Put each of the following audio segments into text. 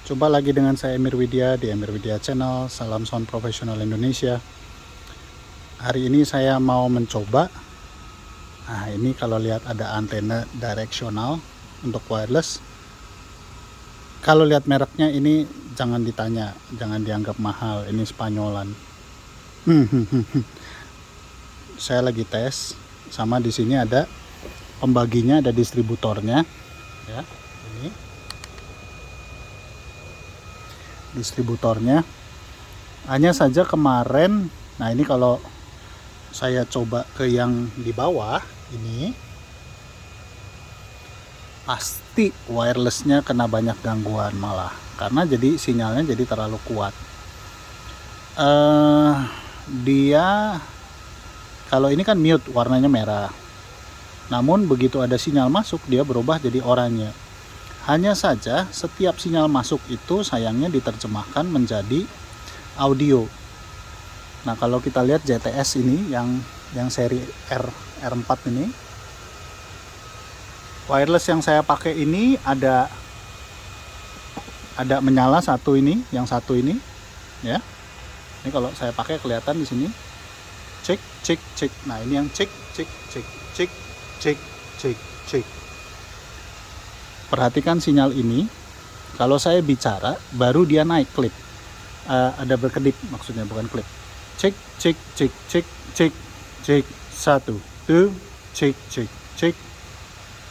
Coba lagi dengan saya Emir Widya di Emir Widya Channel. Salam sound profesional Indonesia. Hari ini saya mau mencoba. Nah, ini kalau lihat ada antena direksional untuk wireless. Kalau lihat mereknya ini jangan ditanya, jangan dianggap mahal. Ini Spanyolan. Saya lagi tes. Sama di sini ada pembaginya, ada distributornya. Ya, ini distributornya. Hanya saja kemarin, nah ini kalau saya coba ke yang di bawah ini, pasti wirelessnya kena banyak gangguan malah, karena jadi sinyalnya jadi terlalu kuat. Dia kalau ini kan mute, warnanya merah, namun begitu ada sinyal masuk dia berubah jadi oranye. Hanya saja setiap sinyal masuk itu sayangnya diterjemahkan menjadi audio. Nah, kalau kita lihat JTS ini yang seri R4 ini, wireless yang saya pakai ini ada menyala satu ini, yang satu ini ya. Ini kalau saya pakai kelihatan di sini. Cek cek cek. Nah, ini yang cek cek cek cek cek cek cek. Perhatikan sinyal ini. Kalau saya bicara baru dia naik klip. Ada berkedip maksudnya, bukan klip. Cek cek cek cek cek cek 1 2 cek cek cek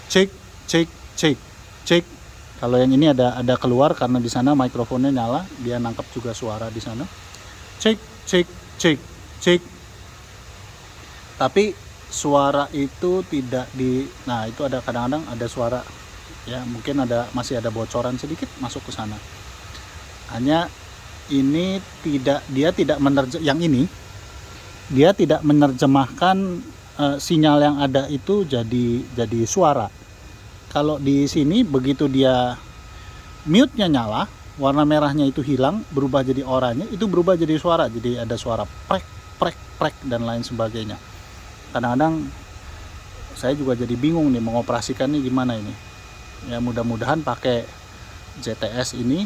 cek cek cek cek. Kalau yang ini ada keluar karena di sana mikrofonnya nyala, dia nangkap juga suara di sana. Cek cek cek cek. Tapi suara itu tidak nah itu ada kadang-kadang ada suara ya, mungkin masih ada bocoran sedikit masuk ke sana. Hanya ini dia tidak menerjemahkan sinyal yang ada itu jadi suara. Kalau di sini begitu dia mute-nya nyala, warna merahnya itu hilang, berubah jadi oranye, itu berubah jadi suara. Jadi ada suara prek prek prek dan lain sebagainya. Kadang-kadang saya juga jadi bingung nih mengoperasikannya gimana ini. Ya, mudah-mudahan pakai JTS ini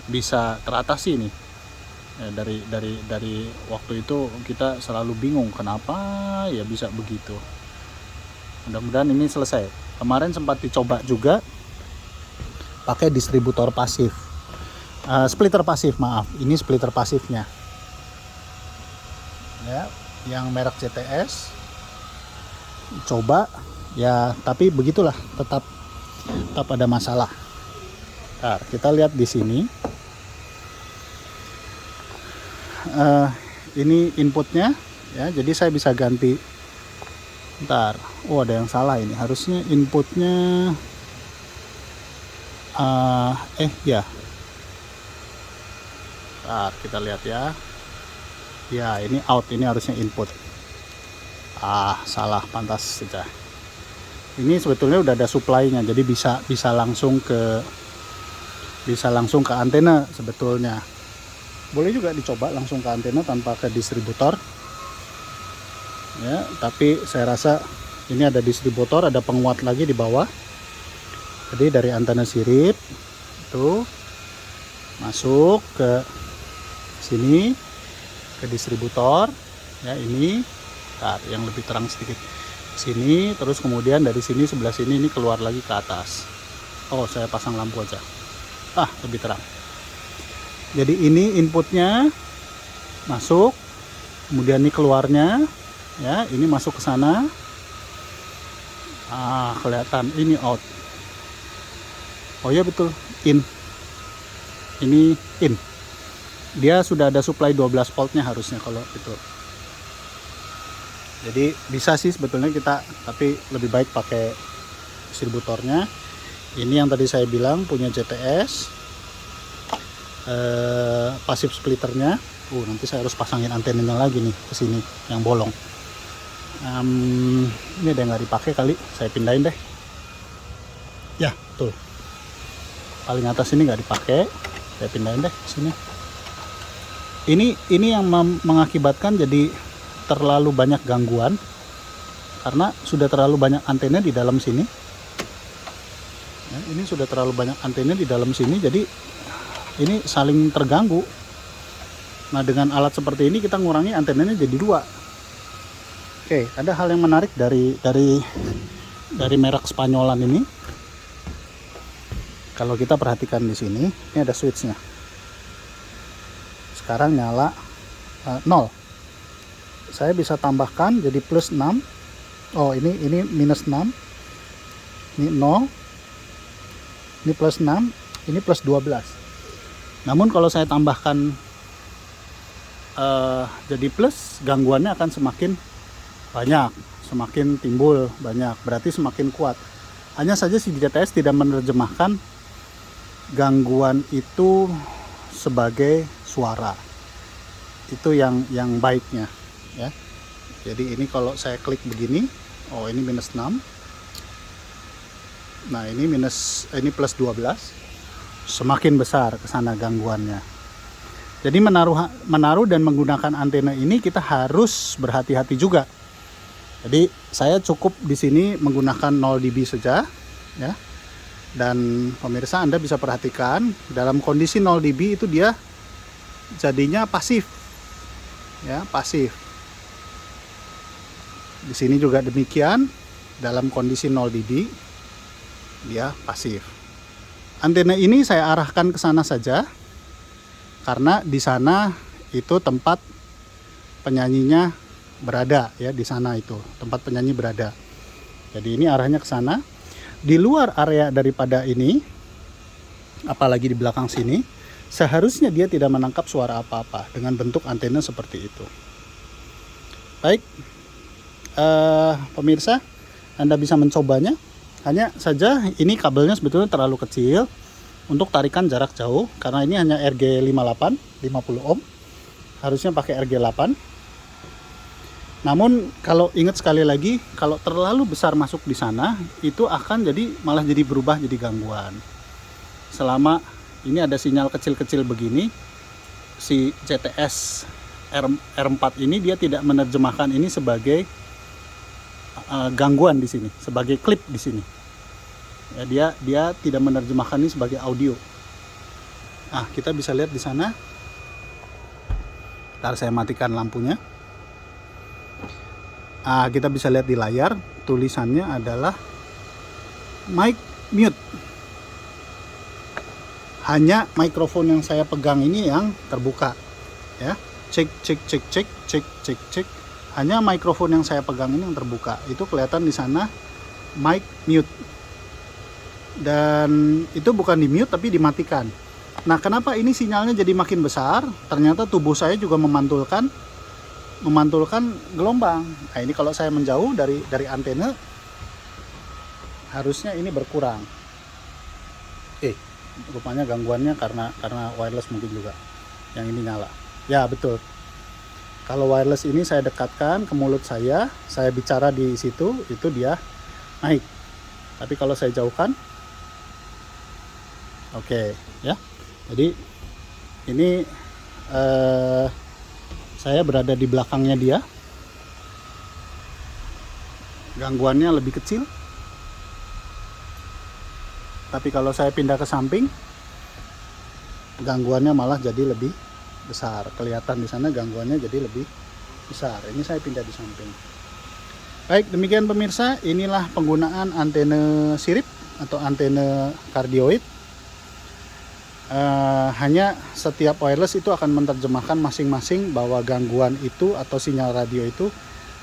bisa teratasi nih. Ya, dari waktu itu kita selalu bingung kenapa ya bisa begitu. Mudah-mudahan ini selesai. Kemarin sempat dicoba juga pakai distributor pasif, splitter pasif, maaf, ini splitter pasifnya ya, yang merek JTS. Coba ya, tapi begitulah, tetap ada masalah. Nah, kita lihat di sini. Ini inputnya ya, jadi saya bisa ganti. Ntar, ada yang salah ini. Harusnya inputnya ya. Ntar kita lihat ya. Ya, ini out, ini harusnya input. Salah, pantas saja. Ini sebetulnya udah ada supply-nya, jadi bisa langsung ke antena sebetulnya. Boleh juga dicoba langsung ke antena tanpa ke distributor. Ya, tapi saya rasa ini ada distributor, ada penguat lagi di bawah. Jadi dari antena sirip itu masuk ke sini ke distributor ya, ini yang lebih terang sedikit sini, terus kemudian dari sini sebelah sini ini keluar lagi ke atas. Saya pasang lampu aja, lebih terang. Jadi ini inputnya masuk, kemudian ini keluarnya ya, ini masuk ke sana. Kelihatan ini out. Ya betul, in. Ini in. Dia sudah ada supply 12 voltnya harusnya kalau itu. Jadi bisa sih sebetulnya kita, tapi lebih baik pakai distributornya. Ini yang tadi saya bilang punya JTS, pasif splitternya. Nanti saya harus pasangin antenanya lagi nih ke sini yang bolong. Ini ada yang nggak dipakai kali, saya pindahin deh. Ya betul, paling atas ini nggak dipakai, saya pindahin deh ke sini. Ini yang mengakibatkan jadi terlalu banyak gangguan karena sudah terlalu banyak antena di dalam sini. ini sudah terlalu banyak antena di dalam sini, jadi ini saling terganggu. Nah, dengan alat seperti ini kita ngurangi antenanya jadi 2. Oke, ada hal yang menarik dari merek Spanyolan ini. Kalau kita perhatikan di sini, ini ada switchnya. Sekarang nyala 0. Saya bisa tambahkan jadi plus 6. Oh, ini minus 6. Ini 0. Ini plus 6. Ini plus 12. Namun kalau saya tambahkan jadi plus, gangguannya akan semakin banyak, semakin timbul banyak, berarti semakin kuat. Hanya saja si JTS tidak menerjemahkan gangguan itu sebagai suara. Itu yang baiknya, ya. Jadi ini kalau saya klik begini, oh ini minus 6. Nah, ini plus 12. Semakin besar ke sana gangguannya. Jadi menaruh dan menggunakan antena ini kita harus berhati-hati juga. Jadi saya cukup di sini menggunakan 0 dB saja, ya. Dan pemirsa, Anda bisa perhatikan dalam kondisi 0 dB itu dia jadinya pasif, ya, pasif. Di sini juga demikian, dalam kondisi 0 dB dia pasif. Antena ini saya arahkan ke sana saja, karena di sana itu tempat penyanyinya berada, ya, di sana itu tempat penyanyi berada. Jadi ini arahnya ke sana. Di luar area daripada ini, apalagi di belakang sini, seharusnya dia tidak menangkap suara apa-apa dengan bentuk antena seperti itu. Baik, pemirsa, Anda bisa mencobanya. Hanya saja ini kabelnya sebetulnya terlalu kecil untuk tarikan jarak jauh, karena ini hanya RG58 50 ohm. Harusnya pakai RG8. Namun kalau ingat sekali lagi, kalau terlalu besar masuk di sana, itu akan malah jadi berubah jadi gangguan. Selama ini ada sinyal kecil-kecil begini, si JTS R4 ini dia tidak menerjemahkan ini sebagai gangguan di sini, sebagai klip di sini. Ya, dia tidak menerjemahkan ini sebagai audio. Nah, kita bisa lihat di sana. Ntar saya matikan lampunya. Kita bisa lihat di layar, tulisannya adalah mic mute. Hanya mikrofon yang saya pegang ini yang terbuka, ya. Cek. Hanya mikrofon yang saya pegang ini yang terbuka. Itu kelihatan di sana mic mute. Dan itu bukan di mute tapi dimatikan. Nah, kenapa ini sinyalnya jadi makin besar? Ternyata tubuh saya juga memantulkan gelombang. Nah, ini kalau saya menjauh dari antena, harusnya ini berkurang. Rupanya gangguannya karena wireless mungkin juga. Yang ini nyala. Ya, betul. Kalau wireless ini saya dekatkan ke mulut saya bicara di situ, itu dia naik. Tapi kalau saya jauhkan, oke, ya. Jadi ini saya berada di belakangnya dia. Gangguannya lebih kecil. Tapi kalau saya pindah ke samping, gangguannya malah jadi lebih besar. Kelihatan di sana gangguannya jadi lebih besar. Ini saya pindah di samping. Baik, demikian pemirsa, inilah penggunaan antena sirip atau antena kardioid. Hanya setiap wireless itu akan menerjemahkan masing-masing bahwa gangguan itu atau sinyal radio itu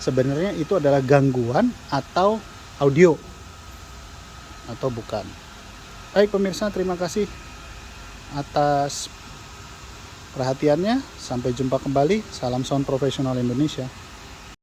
sebenarnya itu adalah gangguan atau audio atau bukan. Baik pemirsa, terima kasih atas perhatiannya. Sampai jumpa kembali. Salam sound profesional Indonesia.